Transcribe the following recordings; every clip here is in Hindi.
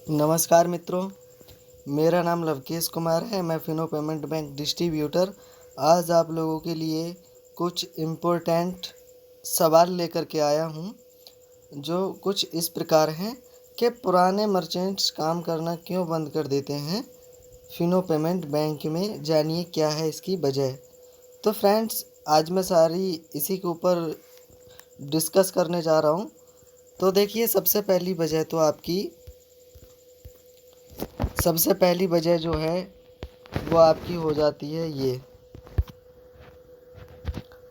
नमस्कार मित्रों, मेरा नाम लवकेश कुमार है। मैं फिनो पेमेंट बैंक डिस्ट्रीब्यूटर आज आप लोगों के लिए कुछ इम्पोर्टेंट सवाल लेकर के आया हूँ, जो कुछ इस प्रकार हैं कि पुराने मर्चेंट्स काम करना क्यों बंद कर देते हैं फिनो पेमेंट बैंक में, जानिए क्या है इसकी वजह। तो फ्रेंड्स, आज मैं सारी इसी के ऊपर डिस्कस करने जा रहा हूँ। तो देखिए, सबसे पहली वजह जो है वो आपकी हो जाती है ये,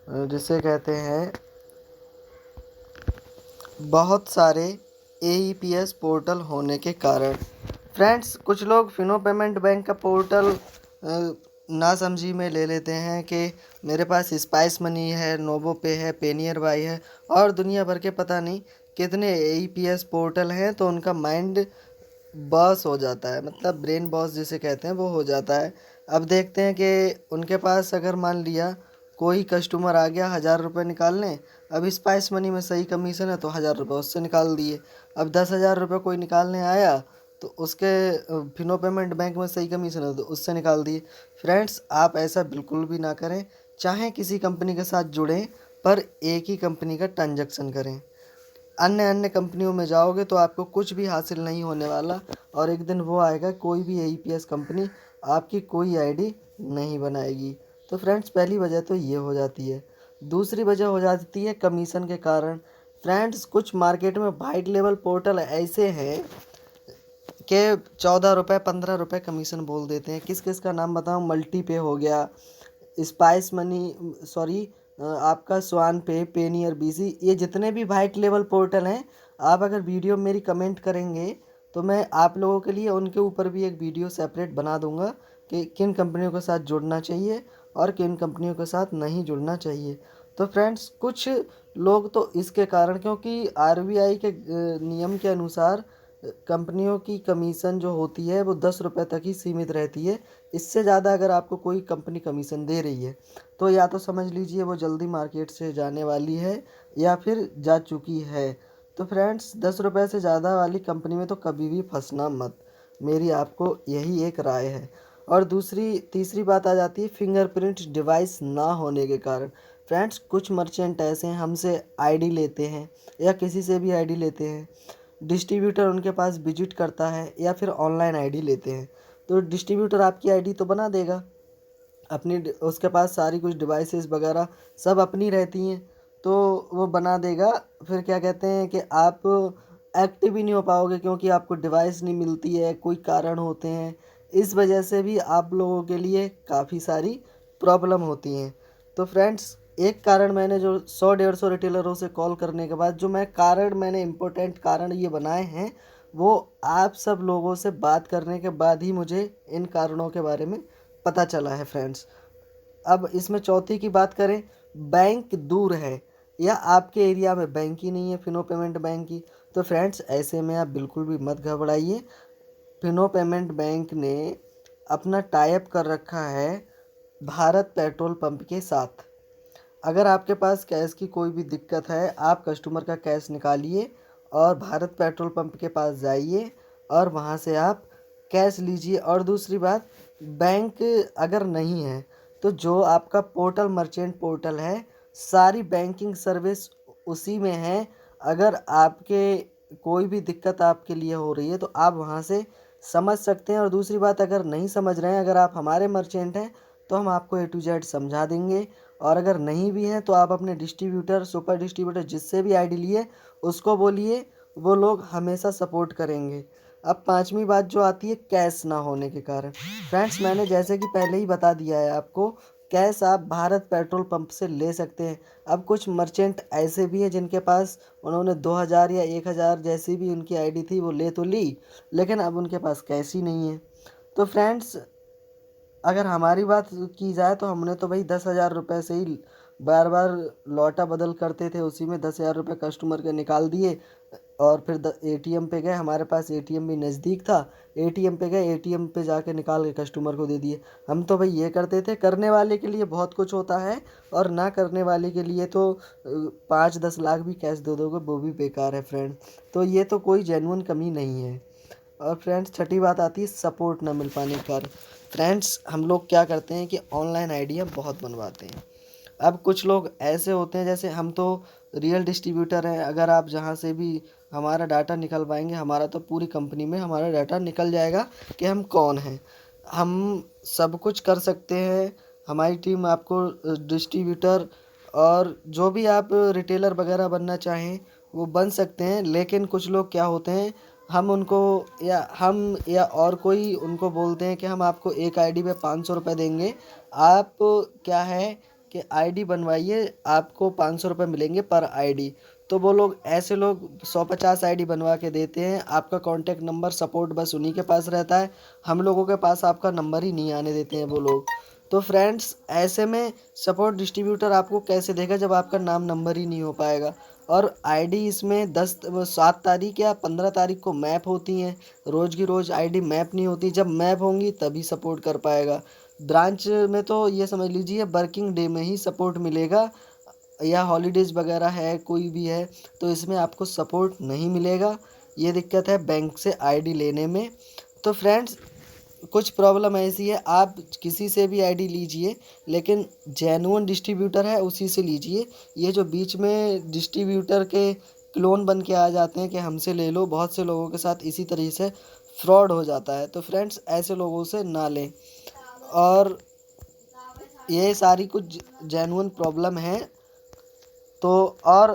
जिसे कहते हैं बहुत सारे एईपीएस पोर्टल होने के कारण। फ्रेंड्स, कुछ लोग फिनो पेमेंट बैंक का पोर्टल नासमझी में ले लेते हैं कि मेरे पास स्पाइस मनी है, नोवो पे है, पेनियर बाई है और दुनिया भर के पता नहीं कितने एईपीएस पोर्टल हैं। तो उनका माइंड बॉस हो जाता है, मतलब ब्रेन बॉस जिसे कहते हैं वो हो जाता है। अब देखते हैं कि उनके पास अगर मान लिया कोई कस्टमर आ गया 1,000 रुपये निकालने। अब स्पाइस मनी में सही कमीशन है तो 1,000 रुपये उससे निकाल दिए। अब 10,000 रुपये कोई निकालने आया तो उसके फिनो पेमेंट बैंक में सही कमीशन है तो उससे निकाल दिए। फ्रेंड्स, आप ऐसा बिल्कुल भी ना करें। चाहे किसी कंपनी के साथ जुड़ें, पर एक ही कंपनी का ट्रांजैक्शन करें। अन्य अन्य कंपनियों में जाओगे तो आपको कुछ भी हासिल नहीं होने वाला, और एक दिन वो आएगा कोई भी एईपीएस कंपनी आपकी कोई आईडी नहीं बनाएगी। तो फ्रेंड्स, पहली वजह तो ये हो जाती है। दूसरी वजह हो जाती है कमीशन के कारण। फ्रेंड्स, कुछ मार्केट में वाइट लेवल पोर्टल ऐसे हैं कि 14 रुपये 15 रुपये कमीशन बोल देते हैं। किस किस का नाम बताऊँ? मल्टी पे हो गया, स्पाइस मनी, सॉरी, आपका स्वान पे, पेनियर बीसी, ये जितने भी वाइट लेवल पोर्टल हैं, आप अगर वीडियो में मेरी कमेंट करेंगे तो मैं आप लोगों के लिए उनके ऊपर भी एक वीडियो सेपरेट बना दूंगा कि किन कंपनियों के साथ जुड़ना चाहिए और किन कंपनियों के साथ नहीं जुड़ना चाहिए। तो फ्रेंड्स, कुछ लोग तो इसके कारण, क्योंकि आरबीआई के नियम के अनुसार कंपनियों की कमीशन जो होती है वो 10 रुपये तक ही सीमित रहती है। इससे ज़्यादा अगर आपको कोई कंपनी कमीशन दे रही है तो या तो समझ लीजिए वो जल्दी मार्केट से जाने वाली है या फिर जा चुकी है। तो फ्रेंड्स, 10 रुपये से ज़्यादा वाली कंपनी में तो कभी भी फंसना मत, मेरी आपको यही एक राय है। और तीसरी बात आ जाती है फिंगरप्रिंट डिवाइस ना होने के कारण। फ्रेंड्स, कुछ मर्चेंट ऐसे हैं, हमसे आईडी लेते हैं या किसी से भी आईडी लेते हैं, डिस्ट्रीब्यूटर उनके पास विजिट करता है या फिर ऑनलाइन आईडी लेते हैं। तो डिस्ट्रीब्यूटर आपकी आईडी तो बना देगा, उसके पास सारी कुछ डिवाइसेस वगैरह सब अपनी रहती हैं, तो वो बना देगा। फिर क्या कहते हैं कि आप एक्टिव ही नहीं हो पाओगे, क्योंकि आपको डिवाइस नहीं मिलती है, कोई कारण होते हैं। इस वजह से भी आप लोगों के लिए काफ़ी सारी प्रॉब्लम होती हैं। तो फ्रेंड्स, एक कारण मैंने जो 100-150 रिटेलरों से कॉल करने के बाद जो मैंने इम्पोर्टेंट कारण ये बनाए हैं, वो आप सब लोगों से बात करने के बाद ही मुझे इन कारणों के बारे में पता चला है फ्रेंड्स। अब इसमें चौथी की बात करें, बैंक दूर है या आपके एरिया में बैंक ही नहीं है फिनो पेमेंट बैंक की। तो फ्रेंड्स, ऐसे में आप बिल्कुल भी मत घबराइए। फिनो पेमेंट बैंक ने अपना टाई अप कर रखा है भारत पेट्रोल पंप के साथ। अगर आपके पास कैश की कोई भी दिक्कत है, आप कस्टमर का कैश निकालिए और भारत पेट्रोल पंप के पास जाइए और वहाँ से आप कैश लीजिए। और दूसरी बात, बैंक अगर नहीं है तो जो आपका पोर्टल मर्चेंट पोर्टल है, सारी बैंकिंग सर्विस उसी में है। अगर आपके कोई भी दिक्कत आपके लिए हो रही है तो आप वहाँ से समझ सकते हैं। और दूसरी बात, अगर नहीं समझ रहे हैं, अगर आप हमारे मर्चेंट हैं तो हम आपको A to Z समझा देंगे। और अगर नहीं भी हैं तो आप अपने डिस्ट्रीब्यूटर, सुपर डिस्ट्रीब्यूटर, जिससे भी आईडी लिए उसको बोलिए, वो लोग हमेशा सपोर्ट करेंगे। अब पांचवी बात जो आती है कैश ना होने के कारण। फ्रेंड्स, मैंने जैसे कि पहले ही बता दिया है आपको, कैश आप भारत पेट्रोल पंप से ले सकते हैं। अब कुछ मर्चेंट ऐसे भी हैं जिनके पास उन्होंने 2,000 या 1,000 जैसी भी उनकी आईडी थी वो ले तो ली, लेकिन अब उनके पास कैश ही नहीं है। तो फ्रेंड्स, अगर हमारी बात की जाए तो हमने तो भाई 10,000 रुपये से ही बार बार लौटा बदल करते थे, उसी में 10,000 रुपये कस्टमर के निकाल दिए और फिर एटीएम पे गए। हमारे पास एटीएम भी नज़दीक था, एटीएम पे गए, एटीएम पे जाके निकाल के कस्टमर को दे दिए। हम तो भाई ये करते थे। करने वाले के लिए बहुत कुछ होता है और ना करने वाले के लिए तो 5-10 लाख भी कैश दे दोगे वो भी बेकार है फ्रेंड। तो ये तो कोई जेन्युइन कमी नहीं है। और फ्रेंड्स छठी बात आती है सपोर्ट ना मिल पाने के कारण। फ्रेंड्स हम लोग क्या करते हैं कि ऑनलाइन आईडियाँ बहुत बनवाते हैं। अब कुछ लोग ऐसे होते हैं, जैसे हम तो रियल डिस्ट्रीब्यूटर हैं, अगर आप जहाँ से भी हमारा डाटा निकलवाएंगे, हमारा तो पूरी कंपनी में हमारा डाटा निकल जाएगा कि हम कौन हैं। हम सब कुछ कर सकते हैं, हमारी टीम आपको डिस्ट्रीब्यूटर और जो भी आप रिटेलर वगैरह बनना चाहें वो बन सकते हैं। लेकिन कुछ लोग क्या होते हैं, हम उनको या और कोई उनको बोलते हैं कि हम आपको एक आईडी पे 500 रुपये देंगे, आप क्या है कि आईडी बनवाइए, आपको 500 रुपये मिलेंगे पर आईडी। तो वो लोग ऐसे लोग 150 आईडी बनवा के देते हैं, आपका कॉन्टैक्ट नंबर सपोर्ट बस उन्हीं के पास रहता है, हम लोगों के पास आपका नंबर ही नहीं आने देते हैं वो लोग। तो फ्रेंड्स ऐसे में सपोर्ट डिस्ट्रीब्यूटर आपको कैसे देगा जब आपका नाम नंबर ही नहीं हो पाएगा। और आईडी इसमें 7 तारीख या 15 तारीख को मैप होती हैं, रोज़ की रोज़ आईडी मैप नहीं होती, जब मैप होंगी तभी सपोर्ट कर पाएगा। ब्रांच में तो ये समझ लीजिए वर्किंग डे में ही सपोर्ट मिलेगा, या हॉलीडेज़ वगैरह है कोई भी है तो इसमें आपको सपोर्ट नहीं मिलेगा। ये दिक्कत है बैंक से आईडी लेने में। तो फ्रेंड्स कुछ प्रॉब्लम ऐसी है, आप किसी से भी आईडी लीजिए लेकिन जेन्युइन डिस्ट्रीब्यूटर है उसी से लीजिए। ये जो बीच में डिस्ट्रीब्यूटर के क्लोन बन के आ जाते हैं कि हमसे ले लो, बहुत से लोगों के साथ इसी तरीके से फ्रॉड हो जाता है। तो फ्रेंड्स ऐसे लोगों से ना लें। और ये सारी कुछ जेन्युइन प्रॉब्लम है। तो और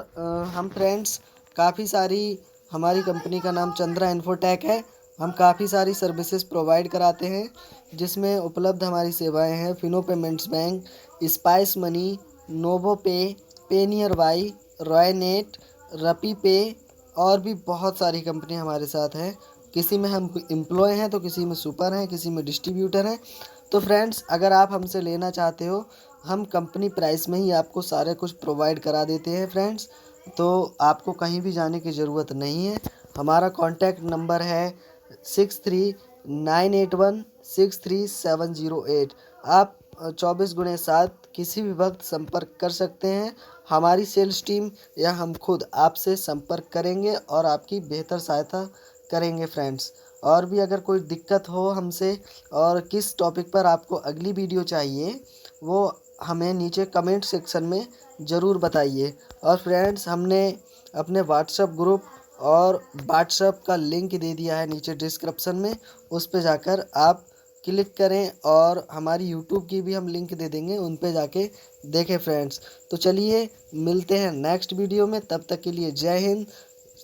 हम फ्रेंड्स काफ़ी सारी, हमारी कंपनी का नाम चंद्रा इन्फोटेक है, हम काफ़ी सारी सर्विसेज प्रोवाइड कराते हैं जिसमें उपलब्ध हमारी सेवाएं हैं Fino payments bank, spice money, novo पे, पे नियर बाई, रॉयनेट, रपी पे और भी बहुत सारी कंपनी हमारे साथ हैं। किसी में हम एम्प्लॉय हैं तो किसी में सुपर हैं, किसी में डिस्ट्रीब्यूटर हैं। तो फ्रेंड्स अगर आप हमसे लेना चाहते हो, हम कंपनी प्राइस में ही आपको सारे कुछ प्रोवाइड करा देते हैं फ्रेंड्स। तो आपको कहीं भी जाने की ज़रूरत नहीं है। हमारा कॉन्टैक्ट नंबर है 6398163708। आप 24x7 किसी भी वक्त संपर्क कर सकते हैं। हमारी सेल्स टीम या हम खुद आपसे संपर्क करेंगे और आपकी बेहतर सहायता करेंगे फ्रेंड्स। और भी अगर कोई दिक्कत हो हमसे और किस टॉपिक पर आपको अगली वीडियो चाहिए वो हमें नीचे कमेंट सेक्शन में ज़रूर बताइए। और फ्रेंड्स हमने अपने व्हाट्सएप ग्रुप और व्हाट्सएप का लिंक दे दिया है नीचे डिस्क्रिप्शन में, उस पे जाकर आप क्लिक करें और हमारी यूट्यूब की भी हम लिंक दे देंगे, उन पे जाके देखें फ्रेंड्स। तो चलिए मिलते हैं नेक्स्ट वीडियो में, तब तक के लिए जय हिंद।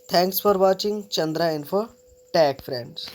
Thanks for watching Chandra info tech friends.